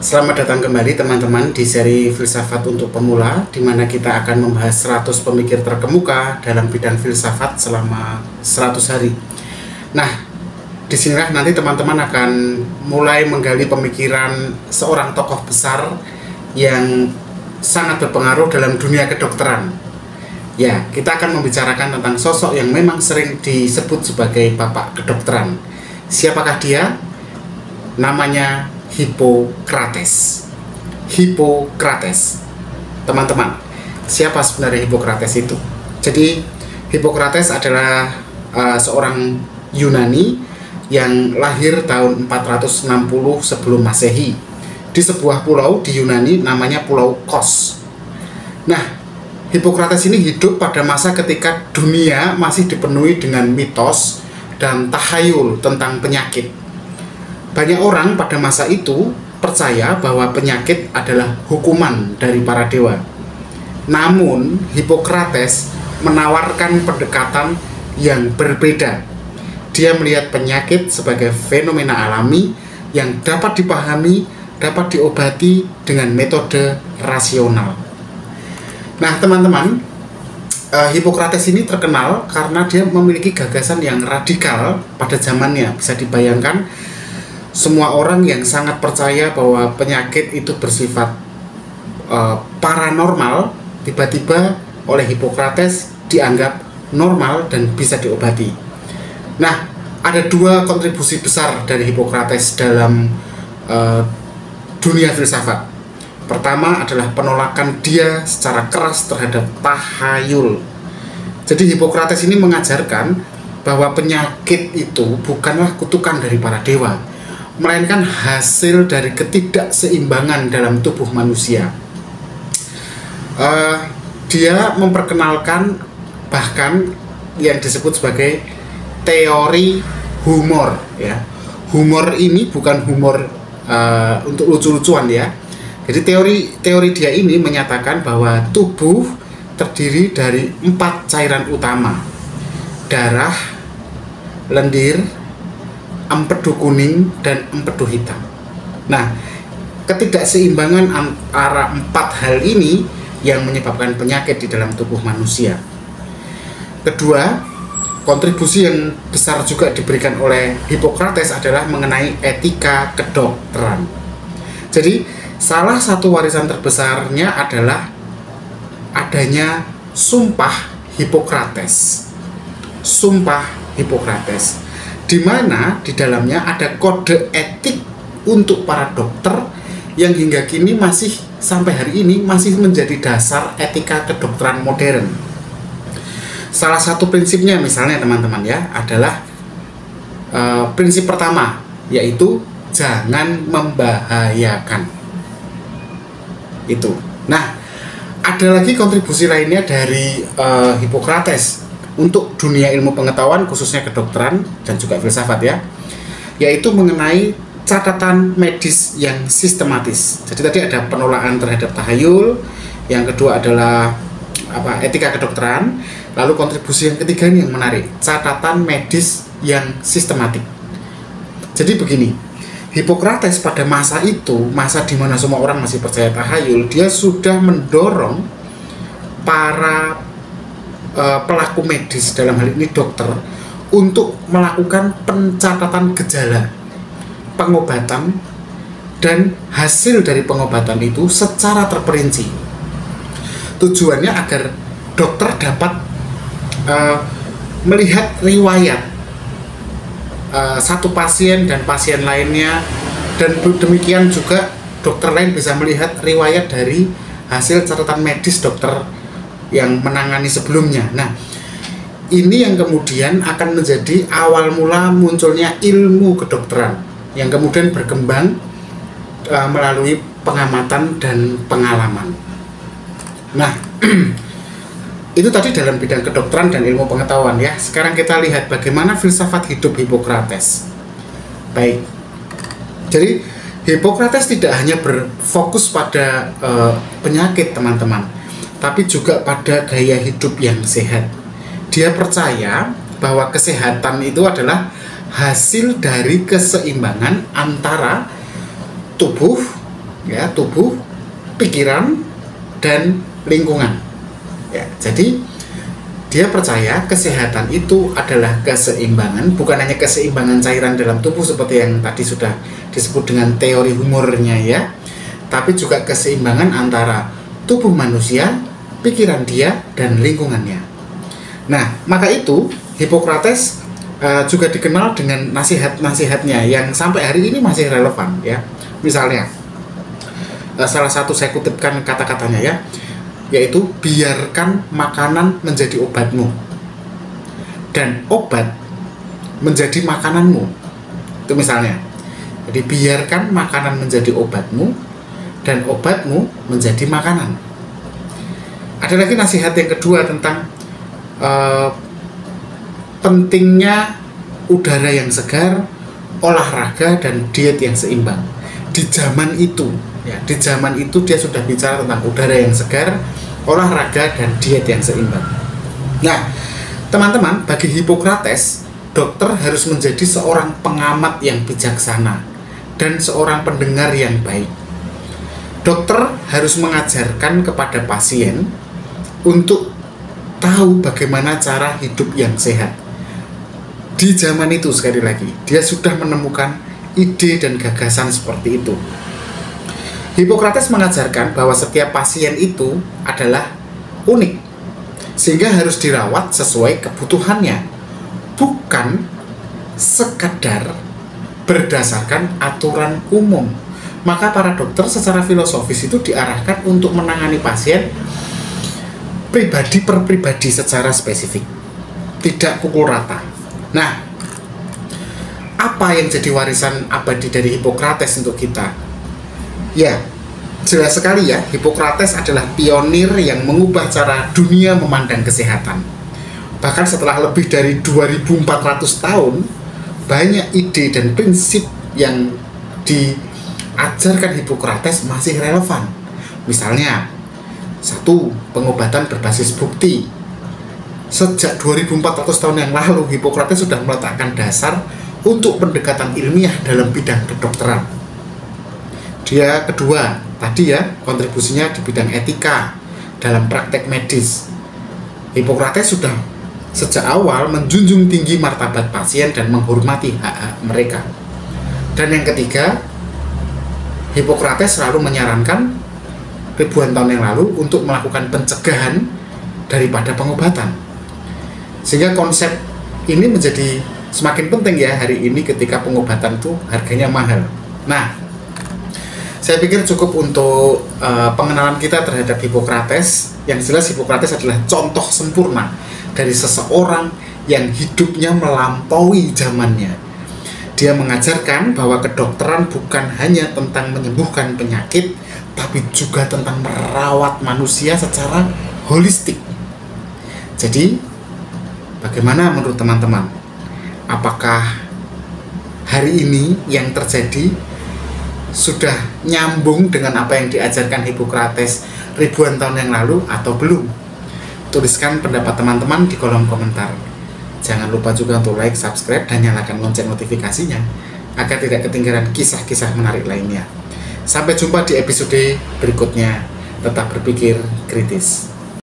Selamat datang kembali teman-teman di seri Filsafat untuk Pemula, di mana kita akan membahas 100 pemikir terkemuka dalam bidang filsafat selama 100 hari. Nah, disinilah nanti teman-teman akan mulai menggali pemikiran seorang tokoh besar yang sangat berpengaruh dalam dunia kedokteran. Ya, kita akan membicarakan tentang sosok yang memang sering disebut sebagai bapak kedokteran. Siapakah dia? Namanya Hippocrates. Hippocrates. Teman-teman, siapa sebenarnya Hippocrates itu? Jadi, Hippocrates adalah seorang Yunani yang lahir tahun 460 sebelum Masehi di sebuah pulau di Yunani namanya Pulau Kos. Nah, Hippocrates ini hidup pada masa ketika dunia masih dipenuhi dengan mitos dan tahayul tentang penyakit. Banyak orang pada masa itu percaya bahwa penyakit adalah hukuman dari para dewa. Namun, Hippocrates menawarkan pendekatan yang berbeda. Dia melihat penyakit sebagai fenomena alami yang dapat dipahami, dapat diobati dengan metode rasional. Nah, teman-teman, Hippocrates ini terkenal karena dia memiliki gagasan yang radikal pada zamannya. Bisa dibayangkan, semua orang yang sangat percaya bahwa penyakit itu bersifat paranormal, tiba-tiba oleh Hippocrates dianggap normal dan bisa diobati. Nah, ada dua kontribusi besar dari Hippocrates dalam dunia filsafat. Pertama adalah penolakan dia secara keras terhadap tahayul. Jadi Hippocrates ini mengajarkan bahwa penyakit itu bukanlah kutukan dari para dewa, melainkan hasil dari ketidakseimbangan dalam tubuh manusia. Dia memperkenalkan bahkan yang disebut sebagai teori humor. Ya, humor ini bukan humor untuk lucu-lucuan ya. Jadi teori dia ini menyatakan bahwa tubuh terdiri dari 4 cairan utama: darah, lendir, empedu kuning, dan empedu hitam. Nah, ketidakseimbangan antara 4 hal ini yang menyebabkan penyakit di dalam tubuh manusia. Kedua, kontribusi yang besar juga diberikan oleh Hippocrates adalah mengenai etika kedokteran. Jadi, salah satu warisan terbesarnya adalah adanya sumpah Hippocrates. Sumpah Hippocrates, di mana di dalamnya ada kode etik untuk para dokter yang hingga kini masih sampai hari ini masih menjadi dasar etika kedokteran modern. Salah satu prinsipnya misalnya teman-teman ya adalah prinsip pertama, yaitu jangan membahayakan. Itu. Nah, ada lagi kontribusi lainnya dari Hippocrates untuk dunia ilmu pengetahuan, khususnya kedokteran dan juga filsafat ya, yaitu mengenai catatan medis yang sistematis. Jadi tadi ada penolakan terhadap tahayul, yang kedua adalah etika kedokteran, lalu kontribusi yang ketiga ini yang menarik, catatan medis yang sistematik. Jadi begini, Hippocrates pada masa itu, masa di mana semua orang masih percaya tahayul, dia sudah mendorong para pelaku medis, dalam hal ini dokter, untuk melakukan pencatatan gejala, pengobatan, dan hasil dari pengobatan itu secara terperinci. Tujuannya agar dokter dapat melihat riwayat satu pasien dan pasien lainnya, dan demikian juga dokter lain bisa melihat riwayat dari hasil catatan medis dokter yang menangani sebelumnya. Nah, ini yang kemudian akan menjadi awal mula munculnya ilmu kedokteran yang kemudian berkembang melalui pengamatan dan pengalaman. Nah, itu tadi dalam bidang kedokteran dan ilmu pengetahuan ya. Sekarang kita lihat bagaimana filsafat hidup Hippocrates. Baik. Jadi Hippocrates tidak hanya berfokus pada penyakit teman-teman, tapi juga pada gaya hidup yang sehat. Dia percaya bahwa kesehatan itu adalah hasil dari keseimbangan antara tubuh, ya, tubuh, pikiran, dan lingkungan. Ya, jadi dia percaya kesehatan itu adalah keseimbangan, bukan hanya keseimbangan cairan dalam tubuh seperti yang tadi sudah disebut dengan teori humornya ya, tapi juga keseimbangan antara tubuh manusia, pikiran dia, dan lingkungannya. Nah, maka itu Hippocrates juga dikenal dengan nasihat-nasihatnya yang sampai hari ini masih relevan ya. Misalnya, salah satu saya kutipkan kata-katanya ya, yaitu biarkan makanan menjadi obatmu dan obat menjadi makananmu. Itu misalnya. Jadi biarkan makanan menjadi obatmu dan obatmu menjadi makanan. Ada lagi nasihat yang kedua tentang pentingnya udara yang segar, olahraga, dan diet yang seimbang. Di zaman itu ya, di zaman itu dia sudah bicara tentang udara yang segar, olahraga, dan diet yang seimbang. Nah, teman-teman, bagi Hippocrates, dokter harus menjadi seorang pengamat yang bijaksana dan seorang pendengar yang baik. Dokter harus mengajarkan kepada pasien untuk tahu bagaimana cara hidup yang sehat. Di zaman itu, sekali lagi, dia sudah menemukan ide dan gagasan seperti itu. Hippocrates mengajarkan bahwa setiap pasien itu adalah unik, sehingga harus dirawat sesuai kebutuhannya, bukan sekadar berdasarkan aturan umum. Maka para dokter secara filosofis itu diarahkan untuk menangani pasien pribadi per pribadi secara spesifik, tidak pukul rata. Nah, apa yang jadi warisan abadi dari Hippocrates untuk kita? Ya, jelas sekali ya, Hippocrates adalah pionir yang mengubah cara dunia memandang kesehatan. Bahkan setelah lebih dari 2400 tahun, banyak ide dan prinsip yang diajarkan Hippocrates masih relevan. Misalnya, 1. Pengobatan berbasis bukti. Sejak 2400 tahun yang lalu, Hippocrates sudah meletakkan dasar untuk pendekatan ilmiah dalam bidang kedokteran. Dia kedua, tadi ya, kontribusinya di bidang etika dalam praktek medis. Hippocrates sudah sejak awal menjunjung tinggi martabat pasien dan menghormati hak-hak mereka. Dan yang ketiga, Hippocrates selalu menyarankan ribuan tahun yang lalu untuk melakukan pencegahan daripada pengobatan. Sehingga konsep ini menjadi semakin penting ya hari ini ketika pengobatan itu harganya mahal. Nah, saya pikir cukup untuk pengenalan kita terhadap Hippocrates. Yang jelas Hippocrates adalah contoh sempurna dari seseorang yang hidupnya melampaui zamannya. Dia mengajarkan bahwa kedokteran bukan hanya tentang menyembuhkan penyakit, tapi juga tentang merawat manusia secara holistik. Jadi, bagaimana menurut teman-teman? Apakah hari ini yang terjadi sudah nyambung dengan apa yang diajarkan Hippocrates ribuan tahun yang lalu atau belum? Tuliskan pendapat teman-teman di kolom komentar. Jangan lupa juga untuk like, subscribe, dan nyalakan lonceng notifikasinya agar tidak ketinggalan kisah-kisah menarik lainnya. Sampai jumpa di episode berikutnya. Tetap berpikir kritis.